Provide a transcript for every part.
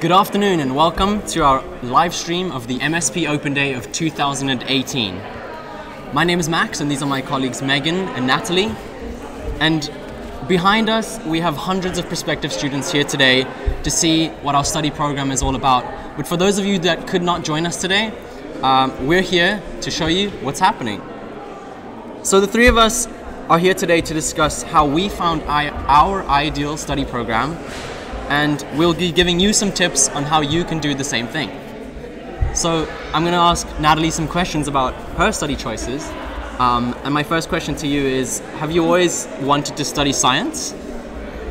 Good afternoon and welcome to our live stream of the MSP Open Day of 2018. My name is Max and these are my colleagues Megan and Natalie. And behind us we have hundreds of prospective students here today to see what our study program is all about. But for those of you that could not join us today, we're here to show you what's happening. So the three of us are here today to discuss how we found our ideal study program, and we'll be giving you some tips on how you can do the same thing. So I'm going to ask Natalie some questions about her study choices. And my first question to you is, have you always wanted to study science?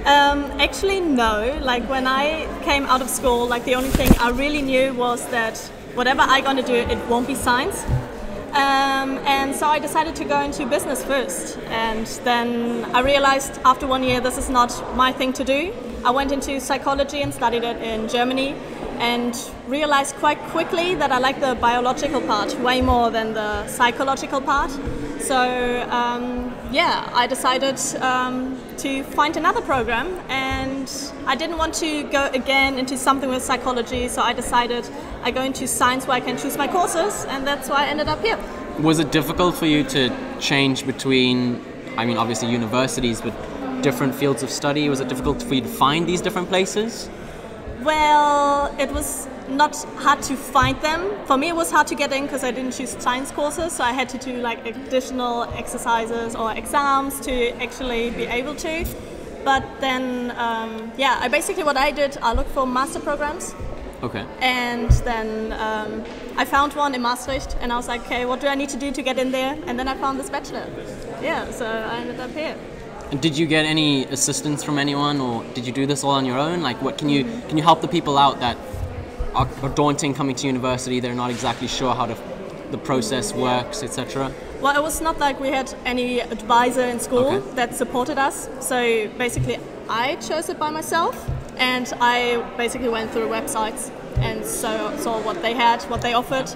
Actually, no. Like when I came out of school, like the only thing I really knew was that whatever I'm going to do, it won't be science. And so I decided to go into business first. And then I realized after 1 year, this is not my thing to do. I went into psychology and studied it in Germany and realized quite quickly that I like the biological part way more than the psychological part. So I decided to find another program, and I didn't want to go again into something with psychology, so I decided I go into science where I can choose my courses, and that's why I ended up here. Was it difficult for you to change between, obviously universities, but different fields of study? Was it difficult for you to find these different places? Well, it was not hard to find them. For me, it was hard to get in because I didn't choose science courses, so I had to do like additional exercises or exams to actually be able to. But then, what I did, I looked for master programs. Okay. And then I found one in Maastricht, and I was like, okay, what do I need to do to get in there? And then I found this bachelor. Yeah, so I ended up here. And did you get any assistance from anyone, or did you do this all on your own? Like, what can you help the people out that are daunting coming to university? They're not exactly sure how the process works, etc. Well, it was not like we had any advisor in school that supported us. So basically, I chose it by myself, and I basically went through websites and saw what they had, what they offered,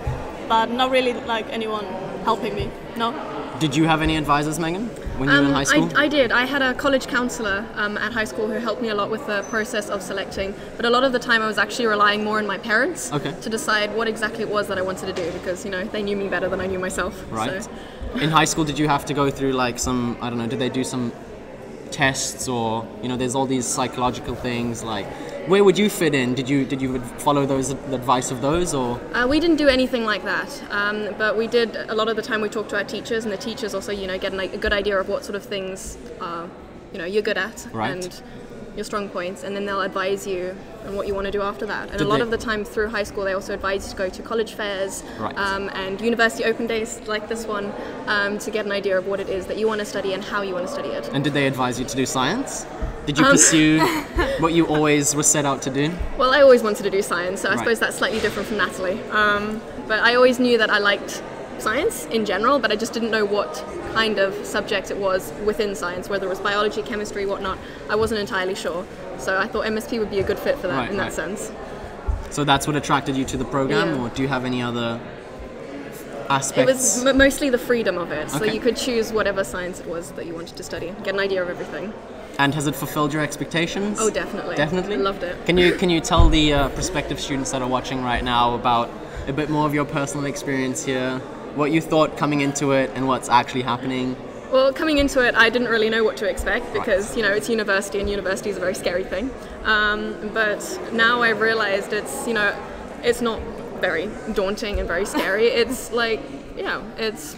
but not really like anyone helping me. No. Did you have any advisors, Megan, when you were in high school? I did. I had a college counsellor at high school who helped me a lot with the process of selecting. But a lot of the time I was actually relying more on my parents to decide what exactly it was that I wanted to do, because, they knew me better than I knew myself. Right. So. In high school, did you have to go through like some, did they do some tests, or, there's all these psychological things, like, where would you fit in? Did you follow the advice of those, or? We didn't do anything like that, but we did, a lot of the time we talked to our teachers, and the teachers also, get a good idea of what sort of things, you're good at, and your strong points, and then they'll advise you on what you want to do after that. And a lot of the time through high school, they also advise you to go to college fairs and university open days like this one to get an idea of what it is that you want to study and how you want to study it. And did they advise you to do science? Did you pursue what you always were set out to do? Well, I always wanted to do science, so I suppose that's slightly different from Natalie. But I always knew that I liked science in general, but I just didn't know what kind of subject it was within science, whether it was biology, chemistry, whatnot. I wasn't entirely sure. So I thought MSP would be a good fit for that in that sense. So that's what attracted you to the program, or do you have any other aspects? It was mostly the freedom of it. So you could choose whatever science it was that you wanted to study, get an idea of everything. And has it fulfilled your expectations? Oh, definitely. Definitely? I loved it. Can you tell the prospective students that are watching right now about a bit more of your personal experience here, what you thought coming into it and what's actually happening? Well, coming into it, I didn't really know what to expect because, it's university, and university is a very scary thing. But now I've realized it's not very daunting and very scary. It's like, it's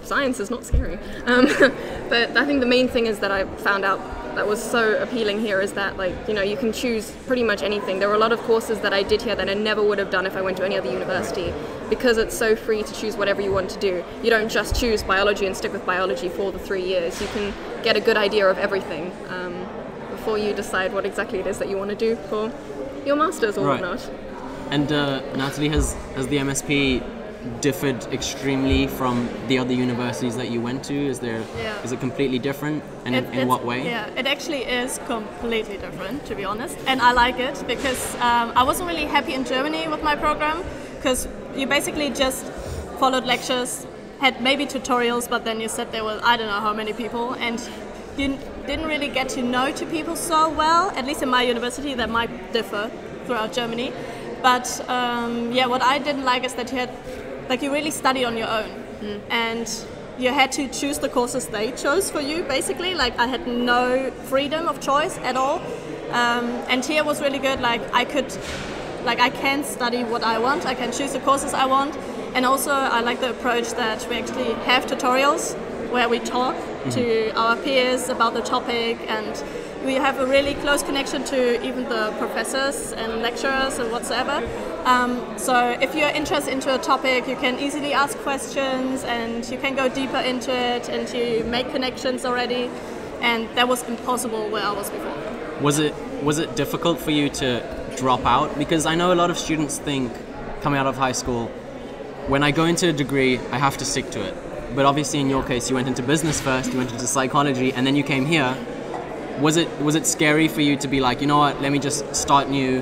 science is not scary. But I think the main thing is that I found out that was so appealing here is that, you can choose pretty much anything. There were a lot of courses that I did here that I never would have done if I went to any other university, because it's so free to choose whatever you want to do. You don't just choose biology and stick with biology for the 3 years. You can get a good idea of everything before you decide what exactly it is that you want to do for your masters or whatnot. And Natalie, has the MSP differed extremely from the other universities that you went to? Is it completely different, and in what way? Yeah, it actually is completely different, to be honest, and I like it because I wasn't really happy in Germany with my program, because you basically just followed lectures, had maybe tutorials, but then you sat there with I don't know how many people, and you didn't really get to know two people so well. At least in my university, that might differ throughout Germany. But yeah, what I didn't like is that you really studied on your own, and you had to choose the courses they chose for you. Basically, like I had no freedom of choice at all. And here was really good. I can study what I want. I can choose the courses I want. And also, I like the approach that we actually have tutorials where we talk to our peers about the topic, and we have a really close connection to even the professors and lecturers and whatsoever. So if you're interested into a topic, you can easily ask questions and you can go deeper into it and you make connections already. And that was impossible where I was before. Was it difficult for you to drop out? Because I know a lot of students think, coming out of high school, when I go into a degree, I have to stick to it. But obviously in your case, you went into business first, you went into psychology, and then you came here. Was it scary for you to be like, you know what, let me just start new?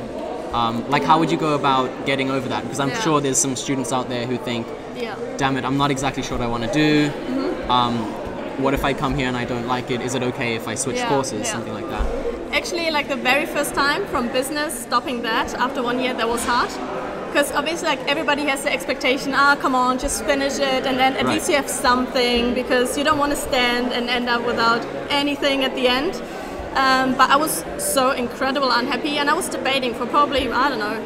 Like, how would you go about getting over that? Because I'm sure there's some students out there who think, damn it, I'm not exactly sure what I want to do. What if I come here and I don't like it? Is it okay if I switch courses? Something like that. Actually, like the very first time from business, stopping that after 1 year, that was hard. Because obviously, like everybody has the expectation, come on, just finish it, and then at least you have something, because you don't want to stand and end up without anything at the end. But I was so incredibly unhappy, and I was debating for probably, I don't know,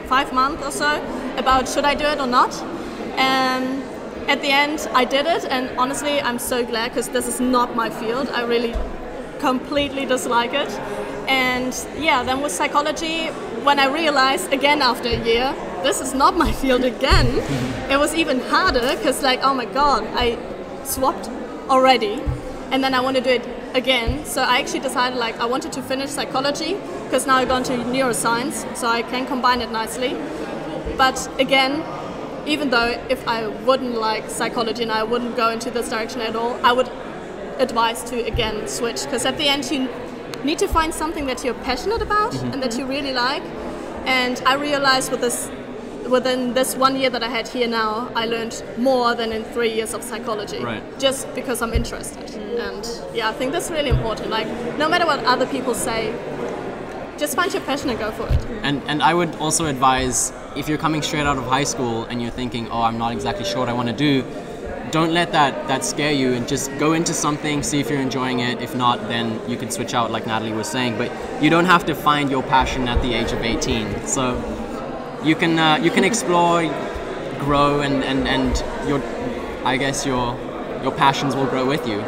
5 months or so, about should I do it or not. At the end, I did it, and honestly, I'm so glad, because this is not my field. I really completely dislike it. And yeah, then with psychology, when I realized again after a year, this is not my field again, it was even harder, because like, oh my god, I swapped already, and then I want to do it again. So I actually decided like I wanted to finish psychology, because now I've gone to neuroscience, so I can combine it nicely. But again, even though if I wouldn't like psychology and I wouldn't go into this direction at all, I would advise to again switch, because at the end you need to find something that you're passionate about and that you really like. And I realized within this 1 year that I had here now, I learned more than in 3 years of psychology, just because I'm interested. And yeah, I think that's really important. Like, no matter what other people say, just find your passion and go for it. And I would also advise, if you're coming straight out of high school and you're thinking, oh, I'm not exactly sure what I want to do, don't let that scare you, and just go into something, see if you're enjoying it. If not, then you can switch out like Natalie was saying. But you don't have to find your passion at the age of 18. So you can explore, grow, and your passions will grow with you.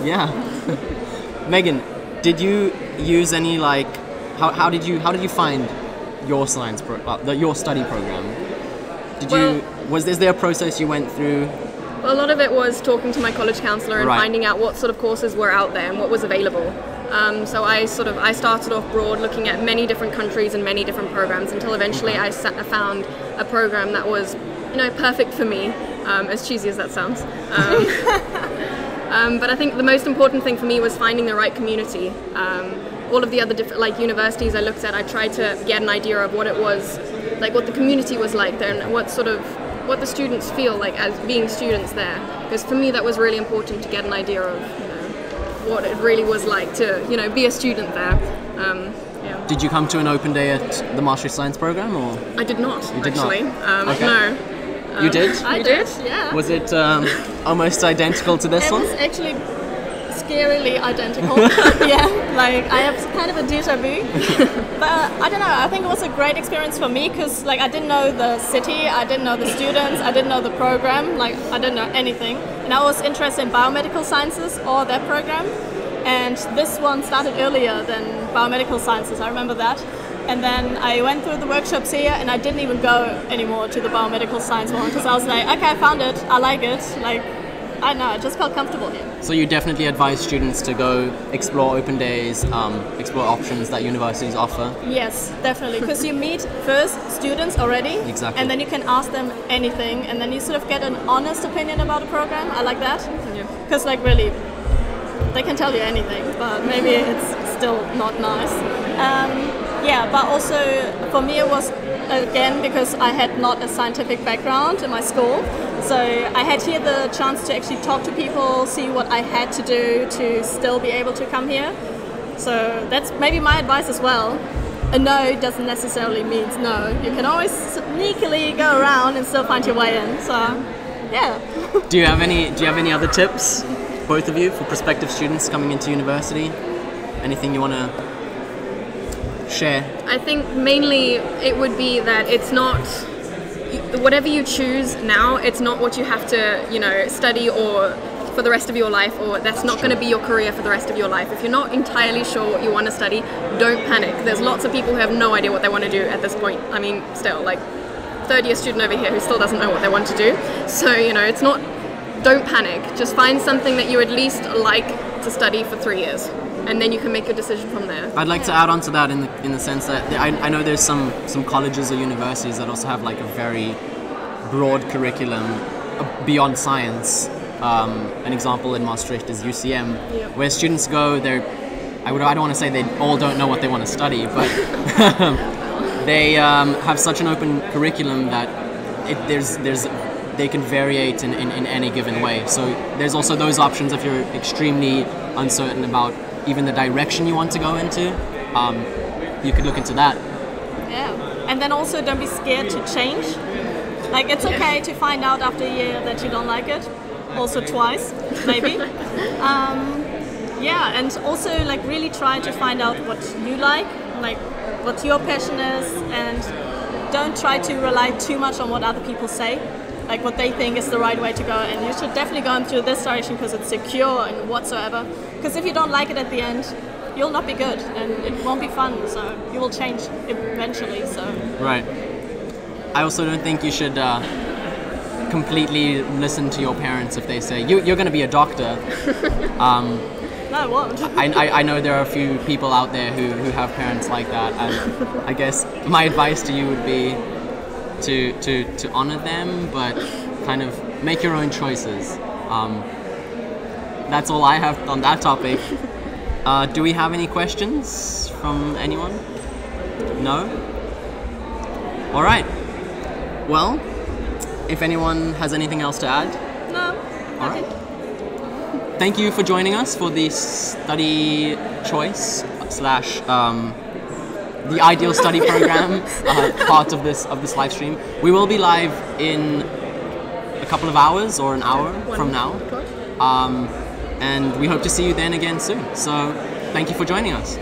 Yeah. Megan, did you use any how did you find your science your study program? Is there a process you went through? Well, a lot of it was talking to my college counsellor and finding out what sort of courses were out there and what was available. So I started off broad, looking at many different countries and many different programs, until eventually I found a program that was, perfect for me, as cheesy as that sounds. But I think the most important thing for me was finding the right community. All of the other different universities I looked at, I tried to get an idea of what it was, like what the community was like there, and what the students feel like as being students there. Because for me that was really important, to get an idea of what it really was like to be a student there. Did you come to an open day at the Maastricht Science Programme, or? I did not. You did actually. not? Okay. No. You did? I did, yeah. Was it almost identical to this one? It was actually scarily identical. Yeah, like I have kind of a deja vu. But I don't know, I think it was a great experience for me, because like I didn't know the city, I didn't know the students, I didn't know the program, like I didn't know anything. And I was interested in biomedical sciences or that program. And this one started earlier than biomedical sciences, I remember that. And then I went through the workshops here, and I didn't even go anymore to the biomedical science one, because I was like, okay, I found it, I like it. Like, I don't know, I just felt comfortable here. So you definitely advise students to go explore open days, explore options that universities offer? Yes, definitely, because you meet first students already, exactly, and then you can ask them anything, and then you sort of get an honest opinion about a program. I like that, because like really, they can tell you anything, but maybe it's still not nice. Yeah, but also for me it was, again, because I had not a scientific background in my school, so I had here the chance to actually talk to people, see what I had to do to still be able to come here. So that's maybe my advice as well. a no doesn't necessarily mean no. You can always sneakily go around and still find your way in. So, yeah. Do you have any other tips, both of you, for prospective students coming into university? Anything you want to share? I think mainly it would be that it's not, whatever you choose now, it's not what you have to, you know, study or for the rest of your life, or that's not going to be your career for the rest of your life. If you're not entirely sure what you want to study, don't panic. There's lots of people who have no idea what they want to do at this point. I mean, still, like, third year student over here who still doesn't know what they want to do. So, you know, it's not, don't panic. Just find something that you at least like to study for 3 years, and then you can make your decision from there. I'd like to add on to that in the sense that I know there's some colleges or universities that also have like a very broad curriculum beyond science. An example in Maastricht is UCM, where students go, I don't want to say they all don't know what they want to study, but they have such an open curriculum that they can variate in any given way. So there's also those options if you're extremely uncertain about even the direction you want to go into. You could look into that. Yeah, and then also don't be scared to change. Like, it's okay to find out after a year that you don't like it. Also twice, maybe. Yeah, and also like really try to find out what you like what your passion is, and don't try to rely too much on what other people say, like what they think is the right way to go. And you should definitely go into this direction because it's secure and whatsoever. Because if you don't like it at the end, you'll not be good and it won't be fun. So you will change eventually. So right. I also don't think you should completely listen to your parents if they say you're going to be a doctor. No, I won't. I know there are a few people out there who have parents like that, and I guess my advice to you would be to honor them, but kind of make your own choices. That's all I have on that topic. Do we have any questions from anyone? No? All right. Well, if anyone has anything else to add? No. All right. Thank you for joining us for the study choice / the ideal study program part of this live stream. We will be live in a couple of hours or an hour from now, and we hope to see you then again soon. So thank you for joining us.